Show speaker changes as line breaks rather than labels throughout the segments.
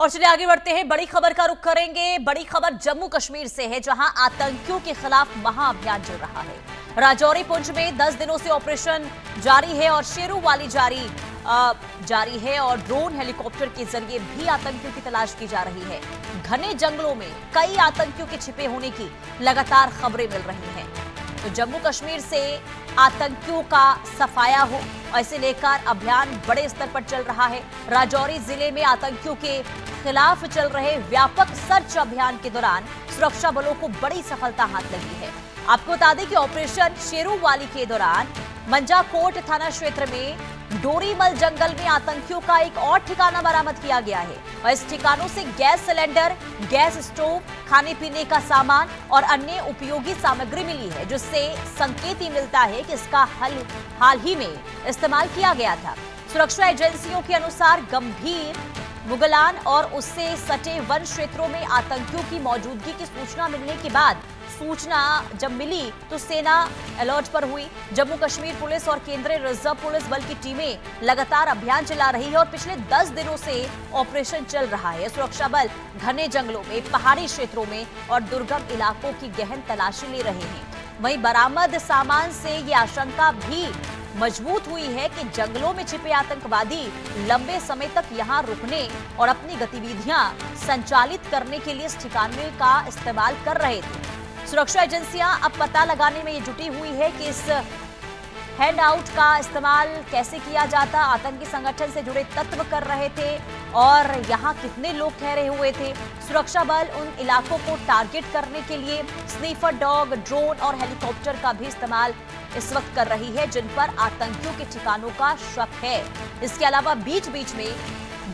और चलिए आगे बढ़ते हैं, बड़ी खबर का रुख करेंगे। बड़ी खबर जम्मू कश्मीर से है, जहां आतंकियों के खिलाफ महाअभियान चल रहा है। राजौरी पुंछ में 10 दिनों से ऑपरेशन जारी है और शेरूवाली जारी है और ड्रोन हेलीकॉप्टर के जरिए भी आतंकियों की तलाश की जा रही है। घने जंगलों में कई आतंकियों के छिपे होने की लगातार खबरें मिल रही हैं। तो जम्मू कश्मीर से आतंकियों का सफाया हो, ऐसे लेकर अभियान बड़े स्तर पर चल रहा है। राजौरी जिले में आतंकियों के खिलाफ चल रहे व्यापक सर्च अभियान के दौरान सुरक्षा बलों को बड़ी सफलता हाथ लगी है। आपको बता दें कि ऑपरेशन शेरूवाली के दौरान मंजाकोट थाना क्षेत्र में डोरीमल जंगल में आतंकियों का एक और ठिकाना बरामद किया गया है और इस ठिकानों से गैस सिलेंडर, गैस स्टोव, खाने पीने का सामान और अन्य उपयोगी सामग्री मिली है, जिससे संकेत ही मिलता है कि इसका हाल ही में इस्तेमाल किया गया था। सुरक्षा एजेंसियों के अनुसार गंभीर, मुगलान और उससे सटे वन क्षेत्रों में आतंकियों की मौजूदगी की सूचना मिलने के बाद जब मिली तो सेना अलर्ट पर हुई। जम्मू कश्मीर पुलिस और केंद्रीय रिजर्व पुलिस बल की टीमें लगातार अभियान चला रही है और पिछले 10 दिनों से ऑपरेशन चल रहा है। सुरक्षा बल घने जंगलों में, पहाड़ी क्षेत्रों में और दुर्गम इलाकों की गहन तलाशी ले रहे हैं। वहीं बरामद सामान से ये आशंका भी मजबूत हुई है कि जंगलों में छिपे आतंकवादी लंबे समय तक यहां रुकने और अपनी गतिविधियां संचालित करने के लिए इस ठिकाने का इस्तेमाल कर रहे थे। सुरक्षा एजेंसियां अब पता लगाने में ये जुटी हुई है कि इस हैंडआउट का इस्तेमाल कैसे किया जाता, आतंकी संगठन से जुड़े तत्व कर रहे थे और यहाँ कितने लोग ठहरे हुए थे। सुरक्षा बल उन इलाकों को टारगेट करने के लिए स्नीफर डॉग, ड्रोन और हेलीकॉप्टर का भी इस्तेमाल इस वक्त कर रही है, जिन पर आतंकियों के ठिकानों का शक है। इसके अलावा बीच बीच में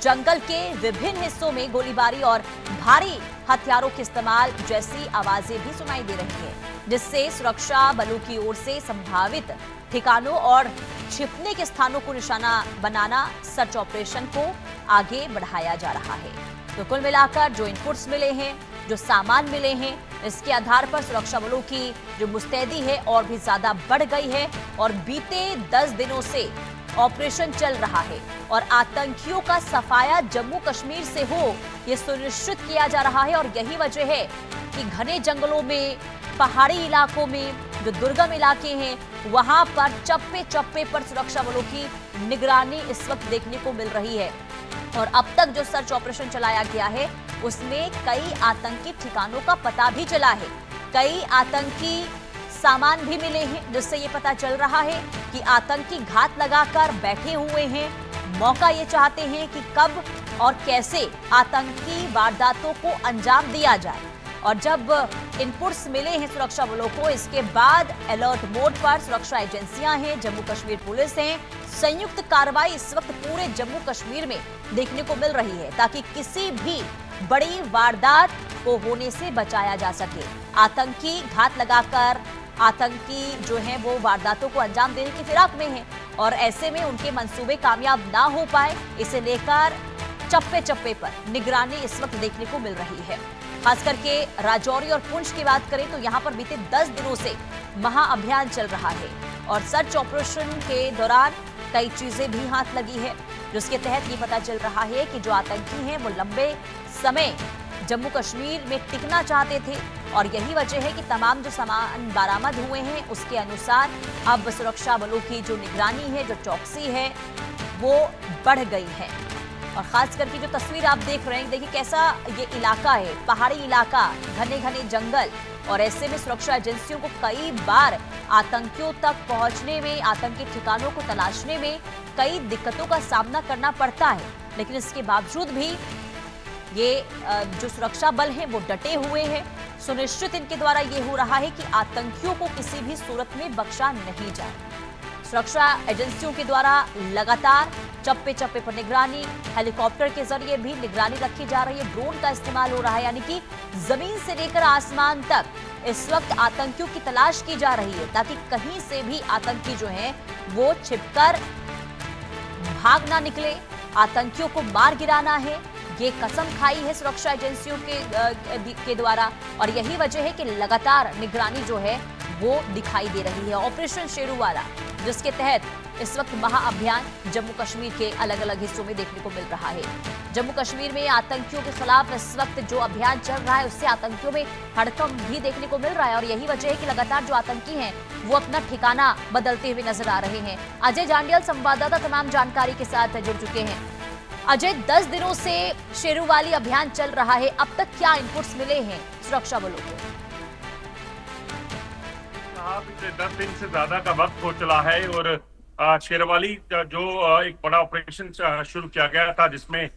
जंगल के विभिन्न हिस्सों में गोलीबारी और भारी हथियारों के इस्तेमाल जैसी आवाजें भी सुनाई दे रही है, जिससे सुरक्षा बलों की ओर से संभावित ठिकानों और छिपने के स्थानों को निशाना बनाना सर्च ऑपरेशन को आगे बढ़ाया जा रहा है। तो कुल मिलाकर जो इनपुट्स मिले हैं, जो सामान मिले हैं, इसके आधार पर सुरक्षा बलों की जो मुस्तैदी है और भी ज्यादा बढ़ गई है और बीते 10 दिनों से ऑपरेशन चल रहा है और आतंकियों का सफाया जम्मू कश्मीर से हो, यह सुनिश्चित किया जा रहा है। और यही वजह है कि घने जंगलों में, पहाड़ी इलाकों में, जो दुर्गम इलाके हैं, वहां पर चप्पे चप्पे पर सुरक्षा बलों की निगरानी इस वक्त देखने को मिल रही है। और अब तक जो सर्च ऑपरेशन चलाया गया है उसमें कई आतंकी ठिकानों का पता भी चला है, कई आतंकी सामान भी मिले हैं, जिससे ये पता चल रहा है कि आतंकी घात लगाकर बैठे हुए हैं, मौका ये चाहते हैं कि कब और कैसे आतंकी वारदातों को अंजाम दिया जाए। और जब इनपुट्स मिले हैं सुरक्षा बलों को, इसके बाद अलर्ट मोड पर सुरक्षा एजेंसियां हैं, जम्मू कश्मीर पुलिस हैं। संयुक्त कार्रवाई इस वक्त पूरे जम्मू कश्मीर में देखने को मिल रही है ताकि किसी भी बड़ी वारदात को होने से बचाया जा सके। आतंकी घात लगाकर आतंकी जो हैं वो वारदातों को अंजाम देने की फिराक में हैं और ऐसे में उनके मंसूबे कामयाब ना हो पाए, इसे लेकर चप्पे चप्पे पर निगरानी इस वक्त देखने को मिल रही है। खास करके राजौरी और पुंछ की बात करें तो यहाँ पर बीते 10 दिनों से महाअभियान चल रहा है और सर्च ऑपरेशन के दौरान कई चीजें भी हाथ लगी है, जिसके तहत ये पता चल रहा है कि जो आतंकी हैं वो लंबे समय जम्मू कश्मीर में टिकना चाहते थे और यही वजह है कि तमाम जो सामान बरामद हुए हैं उसके अनुसार अब सुरक्षा बलों की जो निगरानी है, जो चौकसी है, वो बढ़ गई है। और खास करके जो तस्वीर आप देख रहे हैं, देखिए कैसा ये इलाका है, पहाड़ी इलाका, घने घने जंगल, और ऐसे में सुरक्षा एजेंसियों को कई बार आतंकियों तक पहुंचने में, आतंकी ठिकानों को तलाशने में कई दिक्कतों का सामना करना पड़ता है। लेकिन इसके बावजूद भी ये जो सुरक्षा बल हैं वो डटे हुए हैं। सुनिश्चित इनके द्वारा ये हो रहा है कि आतंकियों को किसी भी सूरत में बख्शा नहीं जाए। सुरक्षा एजेंसियों के द्वारा लगातार चप्पे चप्पे पर निगरानी, हेलीकॉप्टर के जरिए भी निगरानी रखी जा रही है, ड्रोन का इस्तेमाल हो रहा है, यानी कि जमीन से लेकर आसमान तक इस वक्त आतंकियों की तलाश की जा रही है ताकि कहीं से भी आतंकी जो हैं वो छिपकर भाग ना निकले। आतंकियों को मार गिराना है, ये कसम खाई है सुरक्षा एजेंसियों के द्वारा और यही वजह है कि लगातार निगरानी जो है वो दिखाई दे रही है। ऑपरेशन शेरूवाला, जिसके तहत इस वक्त महाअभियान जम्मू कश्मीर के अलग अलग हिस्सों में देखने को मिल रहा है। जम्मू कश्मीर में आतंकियों के खिलाफ इस वक्त जो अभियान चल रहा है उससे आतंकियों में हड़कंप भी देखने को मिल रहा है और यही वजह है कि लगातार जो आतंकी हैं वो अपना ठिकाना बदलते हुए नजर आ रहे हैं। अजय जांडियल संवाददाता तमाम जानकारी के साथ जुड़ चुके हैं। अजय, 10 दिनों से शेरूवाली अभियान चल रहा है, अब तक क्या इनपुट्स मिले हैं सुरक्षा बलों को?
पिछले 10 दिन से ज्यादा का वक्त हो चला है और शेरवाली जो एक बड़ा ऑपरेशन शुरू किया गया था जिसमें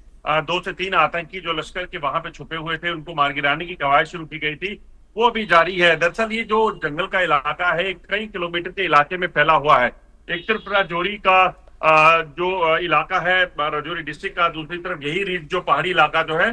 2 से 3 आतंकी जो लश्कर के वहां पे छुपे हुए थे उनको मार गिराने की कवायद शुरू की गई थी, वो अभी जारी है। दरअसल ये जो जंगल का इलाका है कई किलोमीटर के इलाके में फैला हुआ है। एक तरफ राजौरी का जो इलाका है राजौरी डिस्ट्रिक्ट का, दूसरी तरफ यही रीज जो पहाड़ी इलाका जो है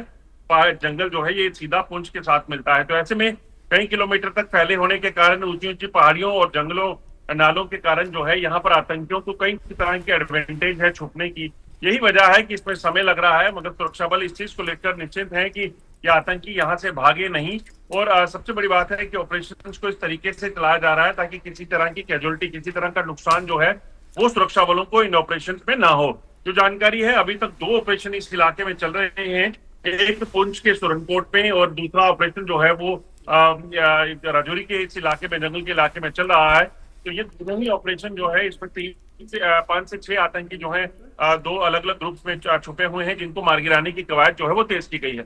जंगल जो है ये सीधा पुंछ के साथ मिलता है। तो ऐसे में कई किलोमीटर तक फैले होने के कारण ऊंची ऊंची पहाड़ियों और जंगलों नालों के कारण जो है यहाँ पर आतंकियों को कई तरह के एडवांटेज है छुपने की। यही वजह है कि इसमें समय लग रहा है, मगर सुरक्षा बल इस चीज को लेकर निश्चित है कि ये आतंकी यहाँ से भागे नहीं। और सबसे बड़ी बात है कि ऑपरेशन को इस तरीके से चलाया जा रहा है ताकि किसी तरह की कैजुअलिटी, किसी तरह का नुकसान जो है वो सुरक्षा बलों को इन ऑपरेशन में ना हो। जो जानकारी है अभी तक 2 ऑपरेशन इस इलाके में चल रहे हैं, एक पुंछ के सुरनकोट में और दूसरा ऑपरेशन जो है वो राजौरी के इस इलाके में, जंगल के इलाके में चल रहा है। तो ये दोनों ही ऑपरेशन जो है इसमें 5 से 6 आतंकी जो है 2 अलग अलग ग्रुप्स में छुपे हुए हैं जिनको मार गिराने की कवायद जो है वो तेज की गई है।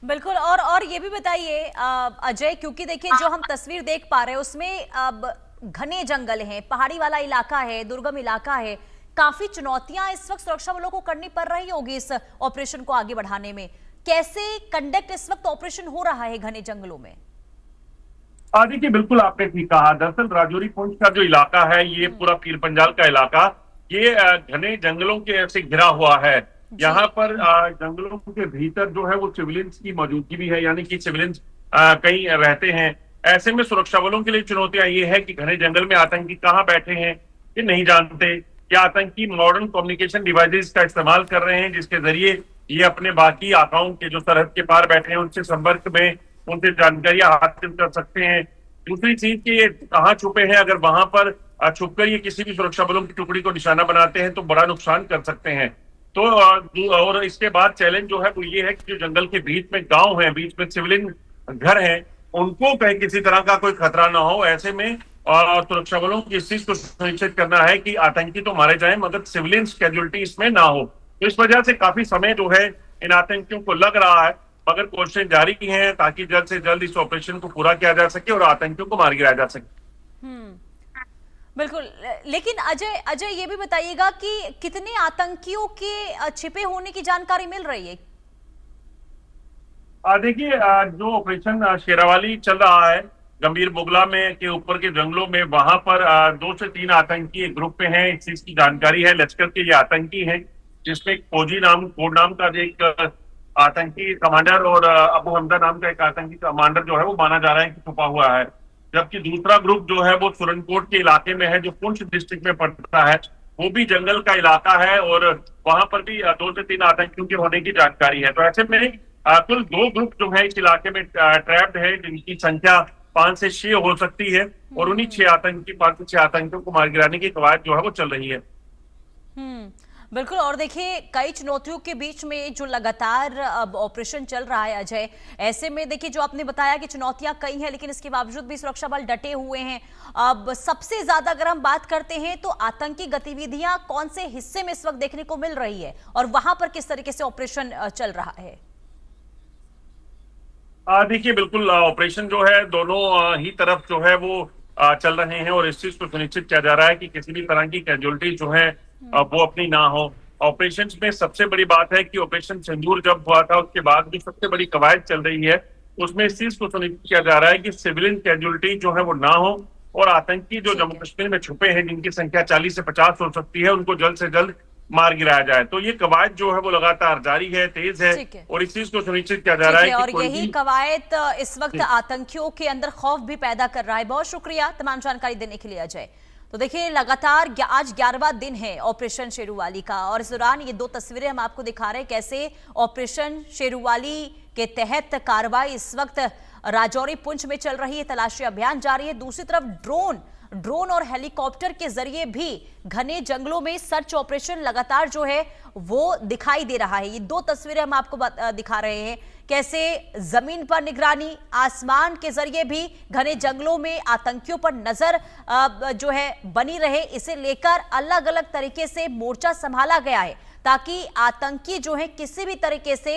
बिल्कुल। और ये भी बताइए अजय, क्योंकि देखिए जो हम तस्वीर देख पा रहे हैं उसमें घने जंगल हैं, पहाड़ी वाला इलाका है, दुर्गम इलाका है, काफी चुनौतियां इस वक्त सुरक्षा बलों को करनी पड़ रही होगी इस ऑपरेशन को आगे बढ़ाने में। कैसे कंडक्ट इस वक्त ऑपरेशन हो रहा है घने जंगलों में?
देखिए बिल्कुल आपने ठीक कहा। दरअसल राजौरी पुंछ का जो इलाका है ये पूरा पीर पंजाल का इलाका, ये घने जंगलों के से घिरा हुआ है। यहाँ पर जंगलों के भीतर जो है वो सिविलियंस की मौजूदगी भी है, यानी कि सिविलियंस कहीं रहते हैं। ऐसे में सुरक्षा बलों के लिए चुनौतियां ये है कि घने जंगल में आतंकी कहाँ बैठे हैं ये नहीं जानते। क्या आतंकी मॉडर्न कम्युनिकेशन डिवाइसेस का इस्तेमाल कर रहे हैं जिसके जरिए ये अपने बाकी आकाओं के जो सरहद के पार बैठे हैं उनसे संपर्क में, उनसे जानकारियां हासिल कर सकते हैं। दूसरी चीज कि ये कहाँ छुपे हैं, अगर वहां पर छुपकर ये किसी भी सुरक्षा बलों की टुकड़ी को निशाना बनाते हैं तो बड़ा नुकसान कर सकते हैं। तो और इसके बाद चैलेंज जो है वो ये है कि जो जंगल के बीच में गांव है, बीच में सिविलियन घर है, उनको कहीं किसी तरह का कोई खतरा ना हो। ऐसे में सुरक्षा बलों की इस चीज को सुनिश्चित करना है कि आतंकी तो मारे जाए मगर सिविलियंस कैजुअलिटी इसमें ना हो। तो इस वजह से काफी समय जो है इन आतंकियों को लग रहा है, मगर कोशिशें जारी की हैं ताकि जल्द से जल्द इस ऑपरेशन को पूरा किया जा सके और आतंकियों को मार गिराया जा सके।
बिल्कुल। लेकिन अजय ये भी बताइएगा कि कितने आतंकियों के छिपे होने की जानकारी मिल रही है?
देखिए जो ऑपरेशन शेरावाली चल रहा है गंभीर बुगला में के ऊपर के जंगलों में, वहां पर 2 से 3 आतंकी एक ग्रुप पे हैं। इस चीज की जानकारी है, लश्कर के ये आतंकी हैं जिसमें फौजी नाम कोड नाम का एक आतंकी कमांडर और अबू हमजा नाम का एक आतंकी कमांडर जो है वो माना जा रहा है कि छुपा हुआ है। जबकि दूसरा ग्रुप जो है वो सुरनकोट के इलाके में है जो पुंछ डिस्ट्रिक्ट में पड़ता है, वो भी जंगल का इलाका है और वहां पर भी 2 से 3 आतंकियों के होने की जानकारी है। तो ऐसे में कुल 2 ग्रुप जो है इस इलाके में ट्रैप्ड है जिनकी संख्या 5 से 6 हो सकती है और उन्हीं 5 से 6 आतंकियों को मार गिराने की कवायद जो है वो चल रही है।
बिल्कुल। और देखिए कई चुनौतियों के बीच में जो लगातार अब ऑपरेशन चल रहा है अजय, ऐसे में देखिए जो आपने बताया कि चुनौतियां कई हैं लेकिन इसके बावजूद भी सुरक्षा बल डटे हुए हैं। अब सबसे ज्यादा अगर हम बात करते हैं तो आतंकी गतिविधियां कौन से हिस्से में इस वक्त देखने को मिल रही है और वहां पर किस तरीके से ऑपरेशन चल रहा है?
देखिए बिल्कुल ऑपरेशन जो है दोनों ही तरफ जो है वो चल रहे हैं और इस चीज को सुनिश्चित किया जा रहा है कि किसी भी तरह की कैजुअलिटी जो है वो अपनी ना हो। ऑपरेशन में सबसे बड़ी बात है कि ऑपरेशन सिंदूर जब हुआ था उसके बाद भी सबसे बड़ी कवायद चल रही है, उसमें इस चीज को सुनिश्चित किया जा रहा है कि सिविलियन कैजुअलिटी जो है वो ना हो और आतंकी जो जम्मू कश्मीर में छुपे हैं जिनकी संख्या 40 से 50 हो सकती है उनको जल्द से जल्द मार गिराया जाए। तो ये कवायद जो है वो लगातार जारी है, तेज है और इस चीज को सुनिश्चित किया जा रहा है
और यही कवायद इस वक्त आतंकियों के अंदर खौफ भी पैदा कर रहा है। बहुत शुक्रिया तमाम जानकारी देने के लिए अजय। तो देखिए लगातार आज 11वां दिन है ऑपरेशन शेरूवाली का और इस दौरान ये 2 तस्वीरें हम आपको दिखा रहे हैं कैसे ऑपरेशन शेरूवाली के तहत कार्रवाई इस वक्त राजौरी पुंछ में चल रही है, तलाशी अभियान जारी है। दूसरी तरफ ड्रोन ड्रोन और हेलीकॉप्टर के जरिए भी घने जंगलों में सर्च ऑपरेशन लगातार जो है वो दिखाई दे रहा है। ये दो तस्वीरें हम आपको दिखा रहे हैं, कैसे जमीन पर निगरानी, आसमान के जरिए भी घने जंगलों में आतंकियों पर नजर जो है बनी रहे, इसे लेकर अलग अलग तरीके से मोर्चा संभाला गया है ताकि आतंकी जो है किसी भी तरीके से